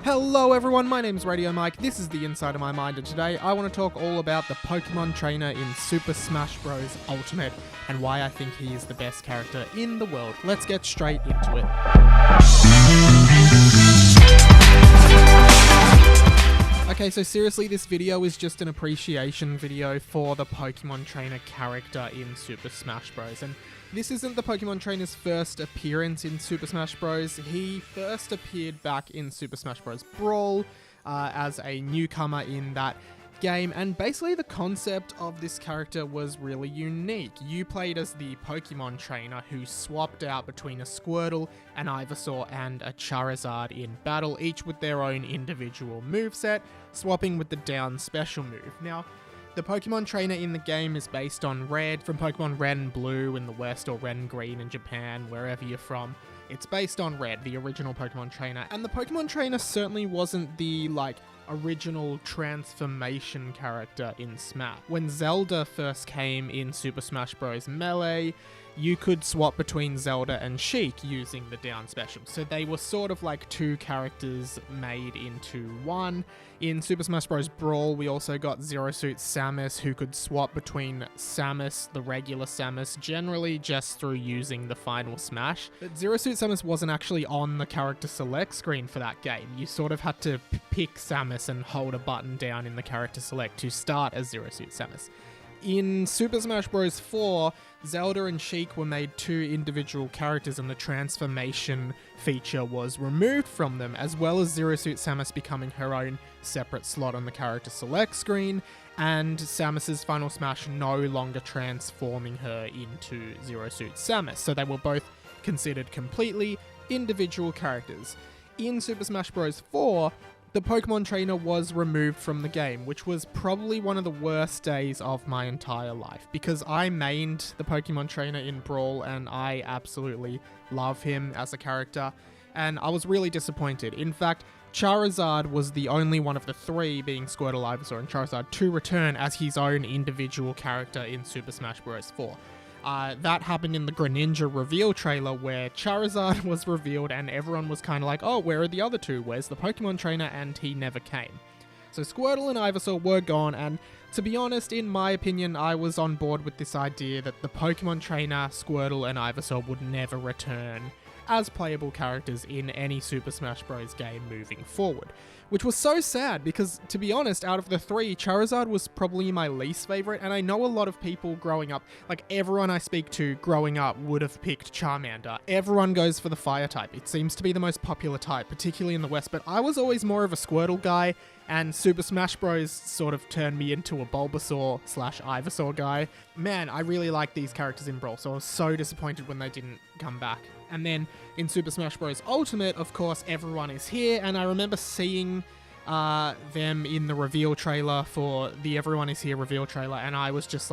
Hello everyone, my name's Radio Mike, this is the Inside of My Mind, and today I want to talk all about the Pokemon trainer in Super Smash Bros. Ultimate and why I think he is the best character in the world. Let's get straight into it. Okay, so seriously, this video is just an appreciation video for the Pokemon trainer character in Super Smash Bros. And this isn't the Pokemon trainer's first appearance in Super Smash Bros. He first appeared back in Super Smash Bros. Brawl as a newcomer in that game, and basically the concept of this character was really unique. You played as the Pokemon trainer who swapped out between a Squirtle, an Ivysaur, and a Charizard in battle, each with their own individual moveset, swapping with the down special move. Now, the Pokemon trainer in the game is based on Red, from Pokemon Red and Blue in the West, or Red and Green in Japan, wherever you're from. It's based on Red, the original Pokemon trainer, and the Pokemon trainer certainly wasn't the, original transformation character in Smash. When Zelda first came in Super Smash Bros. Melee, you could swap between Zelda and Sheik using the down special. So they were sort of like two characters made into one. In Super Smash Bros. Brawl, we also got Zero Suit Samus, who could swap between Samus, the regular Samus, generally just through using the final smash. But Zero Suit Samus wasn't actually on the character select screen for that game. You sort of had to pick Samus and hold a button down in the character select to start as Zero Suit Samus. In Super Smash Bros. 4, Zelda and Sheik were made two individual characters, and the transformation feature was removed from them, as well as Zero Suit Samus becoming her own separate slot on the character select screen, and Samus's final smash no longer transforming her into Zero Suit Samus. So they were both considered completely individual characters. In Super Smash Bros. 4, the Pokemon trainer was removed from the game, which was probably one of the worst days of my entire life, because I mained the Pokemon trainer in Brawl and I absolutely love him as a character, and I was really disappointed. In fact, Charizard was the only one of the three, being Squirtle, Ivysaur, and Charizard, to return as his own individual character in Super Smash Bros. 4. That happened in the Greninja reveal trailer, where Charizard was revealed and everyone was kind of like, oh, where are the other two? Where's the Pokemon trainer? And he never came. So Squirtle and Ivysaur were gone, and to be honest, in my opinion, I was on board with this idea that the Pokemon trainer, Squirtle, and Ivysaur would never return as playable characters in any Super Smash Bros. Game moving forward. Which was so sad, because, to be honest, out of the three, Charizard was probably my least favorite, and I know a lot of people growing up, everyone I speak to growing up would have picked Charmander. Everyone goes for the fire type. It seems to be the most popular type, particularly in the West, but I was always more of a Squirtle guy, and Super Smash Bros. Sort of turned me into a Bulbasaur/Ivysaur guy. Man, I really like these characters in Brawl, so I was so disappointed when they didn't come back. And then in Super Smash Bros. Ultimate, of course, everyone is here, and I remember seeing them in the reveal trailer for the Everyone is Here reveal trailer, and I was just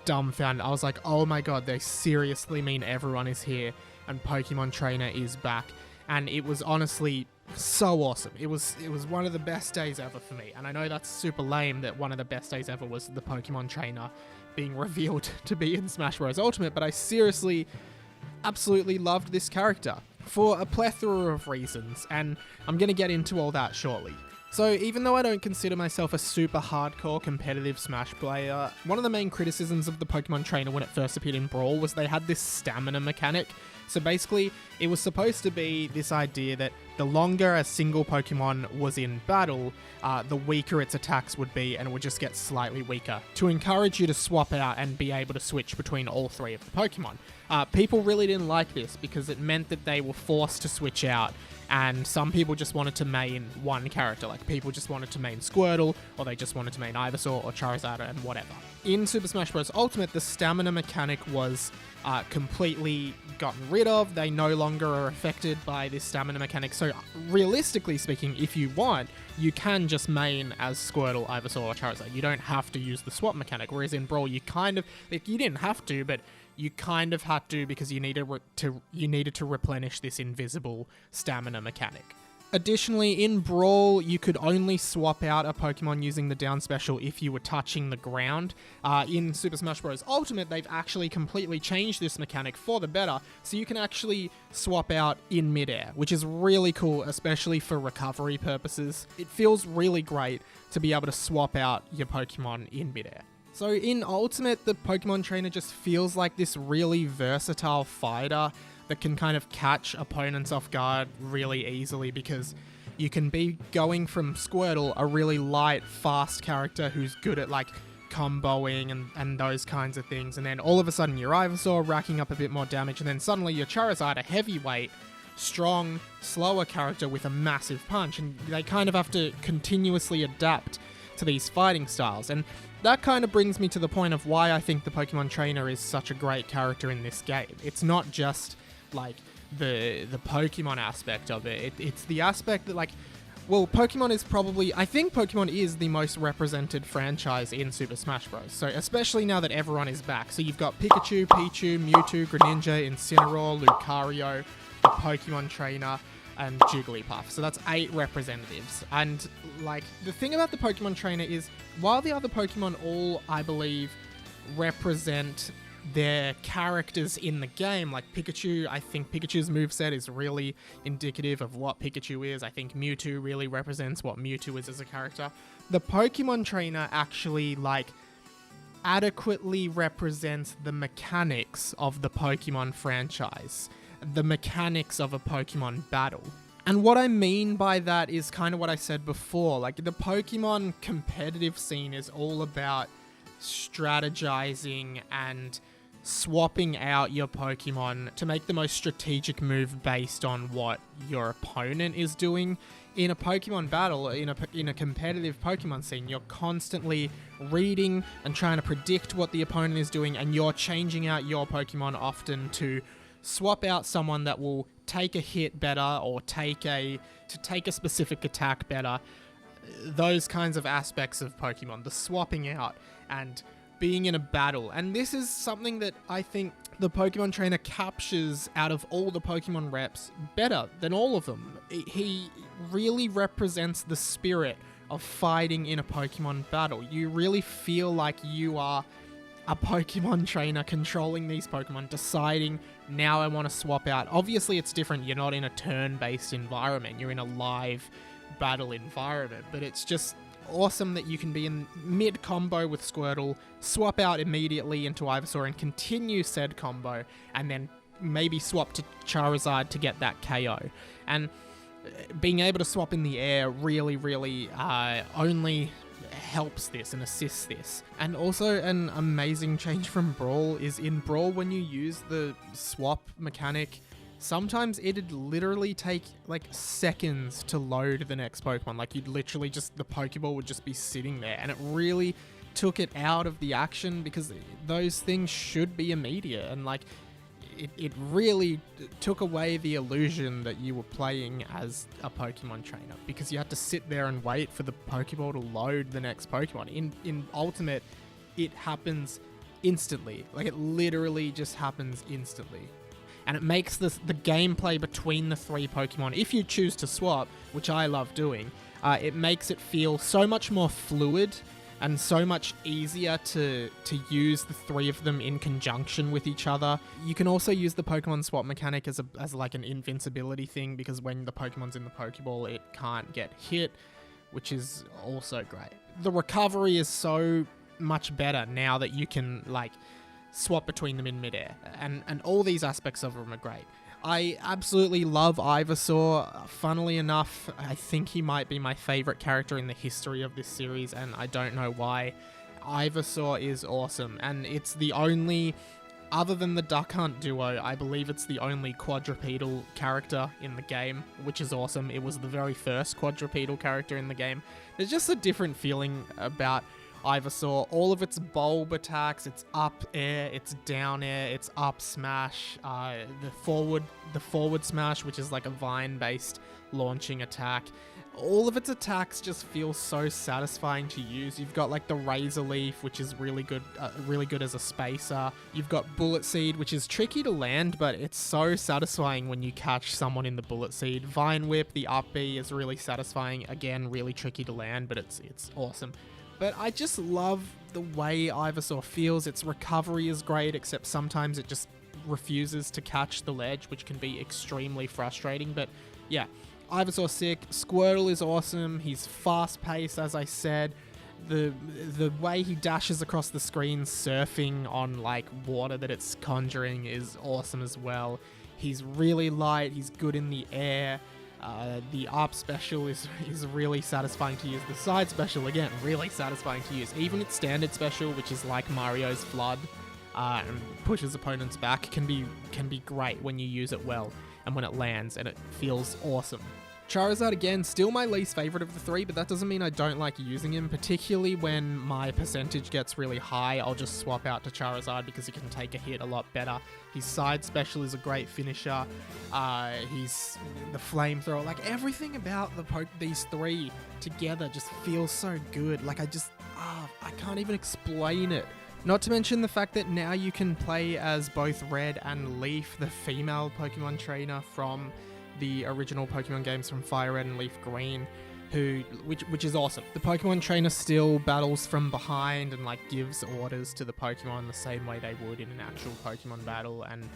dumbfounded. I was like, oh my god, they seriously mean everyone is here and Pokemon Trainer is back. And it was honestly so awesome. It was one of the best days ever for me. And I know that's super lame that one of the best days ever was the Pokemon Trainer being revealed to be in Smash Bros. Ultimate, but I seriously absolutely loved this character for a plethora of reasons, and I'm going to get into all that shortly. So even though I don't consider myself a super hardcore competitive Smash player, one of the main criticisms of the Pokemon trainer when it first appeared in Brawl was they had this stamina mechanic. So basically, it was supposed to be this idea that the longer a single Pokemon was in battle, the weaker its attacks would be, and it would just get slightly weaker, to encourage you to swap out and be able to switch between all three of the Pokemon. People really didn't like this because it meant that they were forced to switch out, and some people just wanted to main one character, people just wanted to main Squirtle, or they just wanted to main Ivysaur or Charizard and whatever. In Super Smash Bros. Ultimate, the stamina mechanic was completely gotten rid of. They no longer are affected by this stamina mechanic, so realistically speaking, if you want, you can just main as Squirtle, Ivysaur, or Charizard. You don't have to use the swap mechanic, whereas in Brawl, you kind of, you didn't have to, but you kind of had to, because you needed to replenish this invisible stamina mechanic. Additionally, in Brawl, you could only swap out a Pokemon using the down special if you were touching the ground. In Super Smash Bros. Ultimate, they've actually completely changed this mechanic for the better, so you can actually swap out in midair, which is really cool, especially for recovery purposes. It feels really great to be able to swap out your Pokemon in midair. So in Ultimate, the Pokemon Trainer just feels like this really versatile fighter that can kind of catch opponents off guard really easily, because you can be going from Squirtle, a really light, fast character who's good at like comboing and those kinds of things, and then all of a sudden you're Ivysaur racking up a bit more damage, and then suddenly you're Charizard, a heavyweight, strong, slower character with a massive punch, and they kind of have to continuously adapt to these fighting styles. And that kind of brings me to the point of why I think the Pokemon Trainer is such a great character in this game. It's not just like the Pokemon aspect of it. It's the aspect that, like, well, Pokemon is probably, I think Pokemon is the most represented franchise in Super Smash Bros. So especially now that everyone is back. So you've got Pikachu, Pichu, Mewtwo, Greninja, Incineroar, Lucario, the Pokemon Trainer, and Jigglypuff. So that's 8 representatives. And like, the thing about the Pokemon Trainer is, while the other Pokemon all, I believe, represent their characters in the game, like Pikachu, I think Pikachu's moveset is really indicative of what Pikachu is. I think Mewtwo really represents what Mewtwo is as a character. The Pokemon Trainer actually, like, adequately represents the mechanics of the Pokemon franchise, the mechanics of a Pokemon battle. And what I mean by that is kind of what I said before. Like, the Pokemon competitive scene is all about strategizing and swapping out your Pokemon to make the most strategic move based on what your opponent is doing. In a Pokemon battle, in a competitive Pokemon scene, you're constantly reading and trying to predict what the opponent is doing, and you're changing out your Pokemon often to swap out someone that will take a hit better or take a specific attack better. Those kinds of aspects of Pokemon, the swapping out and being in a battle. And this is something that I think the Pokemon Trainer captures out of all the Pokemon reps better than all of them. He really represents the spirit of fighting in a Pokemon battle. You really feel like you are a Pokemon Trainer controlling these Pokemon, deciding, now I want to swap out. Obviously it's different, you're not in a turn-based environment, you're in a live battle environment, but it's just awesome that you can be in mid-combo with Squirtle, swap out immediately into Ivysaur and continue said combo, and then maybe swap to Charizard to get that KO. And being able to swap in the air really, really only helps this and assists this. And also an amazing change from Brawl is, in Brawl, when you use the swap mechanic, sometimes it'd literally take like seconds to load the next Pokemon. Like, you'd literally just, the Pokeball would just be sitting there, and it really took it out of the action, because those things should be immediate, and like it really took away the illusion that you were playing as a Pokemon Trainer, because you had to sit there and wait for the Pokeball to load the next Pokemon. In Ultimate, it happens instantly. Like, it literally just happens instantly. And it makes the gameplay between the 3 Pokemon, if you choose to swap, which I love doing, it makes it feel so much more fluid and so much easier to use the 3 of them in conjunction with each other. You can also use the Pokemon swap mechanic as like an invincibility thing, because when the Pokemon's in the Pokeball, it can't get hit, which is also great. The recovery is so much better now that you can, like, swap between them in midair, and all these aspects of them are great. I absolutely love Ivysaur. Funnily enough, I think he might be my favorite character in the history of this series, and I don't know why. Ivysaur is awesome, and it's the only, other than the Duck Hunt duo, I believe it's the only quadrupedal character in the game, which is awesome. It was the very first quadrupedal character in the game. There's just a different feeling about Ivysaur. All of its bulb attacks, its up air, its down air, its up smash, the forward smash, which is like a vine based launching attack, all of its attacks just feel so satisfying to use. You've got like the Razor Leaf, which is really good as a spacer. You've got Bullet Seed, which is tricky to land, but it's so satisfying when you catch someone in the Bullet Seed. Vine Whip, the up B, is really satisfying. Again, really tricky to land, but it's awesome. But I just love the way Ivysaur feels. Its recovery is great, except sometimes it just refuses to catch the ledge, which can be extremely frustrating. But yeah, Ivysaur sick. Squirtle is awesome. He's fast-paced, as I said. The way he dashes across the screen surfing on like water that it's conjuring is awesome as well. He's really light. He's good in the air. The ARP special is really satisfying to use. The side special, again, really satisfying to use. Even its standard special, which is like Mario's Flood, and pushes opponents back, can be great when you use it well and when it lands, and it feels awesome. Charizard, again, still my least favorite of the three, but that doesn't mean I don't like using him, particularly when my percentage gets really high. I'll just swap out to Charizard because he can take a hit a lot better. His side special is a great finisher. He's the flamethrower. Like, everything about these three together just feels so good. Like, I can't even explain it. Not to mention the fact that now you can play as both Red and Leaf, the female Pokemon trainer from the original Pokemon games from Fire Red and Leaf Green, which is awesome. The Pokemon trainer still battles from behind and like gives orders to the Pokemon the same way they would in an actual Pokemon battle, and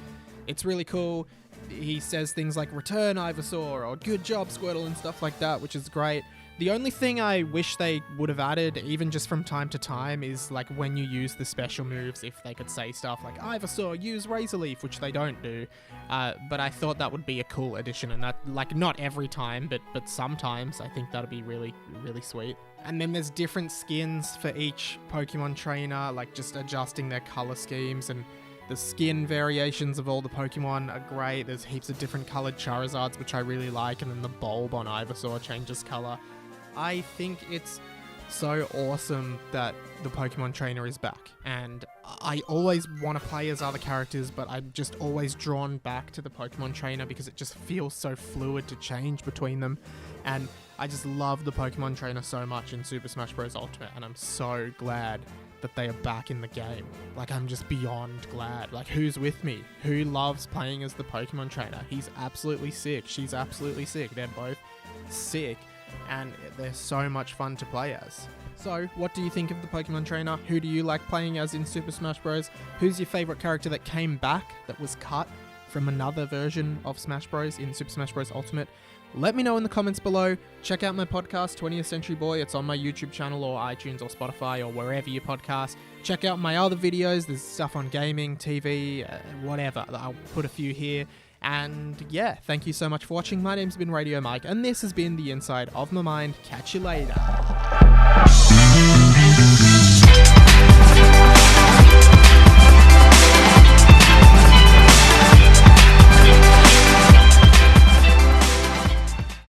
it's really cool. He says things like "Return, Ivysaur" or "Good job, Squirtle" and stuff like that, which is great. The only thing I wish they would have added, even just from time to time, is like when you use the special moves, if they could say stuff like "Ivysaur, use Razor Leaf," which they don't do. But I thought that would be a cool addition, and that, like, not every time, but sometimes I think that'd be really, really sweet. And then there's different skins for each Pokemon trainer, like just adjusting their color schemes, and the skin variations of all the Pokemon are great. There's heaps of different colored Charizards, which I really like, and then the bulb on Ivysaur changes color. I think it's so awesome that the Pokemon trainer is back, and I always want to play as other characters, but I'm just always drawn back to the Pokemon trainer because it just feels so fluid to change between them, and I just love the Pokemon trainer so much in Super Smash Bros. Ultimate, and I'm so glad that they are back in the game. Like, I'm just beyond glad. Like, who's with me? Who loves playing as the Pokemon trainer? He's absolutely sick. She's absolutely sick. They're both sick, and they're so much fun to play as. So, what do you think of the Pokemon trainer? Who do you like playing as in Super Smash Bros? Who's your favorite character that came back, that was cut from another version of Smash Bros in Super Smash Bros Ultimate? Let me know in the comments below. Check out my podcast, 20th Century Boy. It's on my YouTube channel or iTunes or Spotify or wherever you podcast. Check out my other videos. There's stuff on gaming, TV, whatever. I'll put a few here. And yeah, thank you so much for watching. My name's been Radio Mike, and this has been The Inside of My Mind. Catch you later.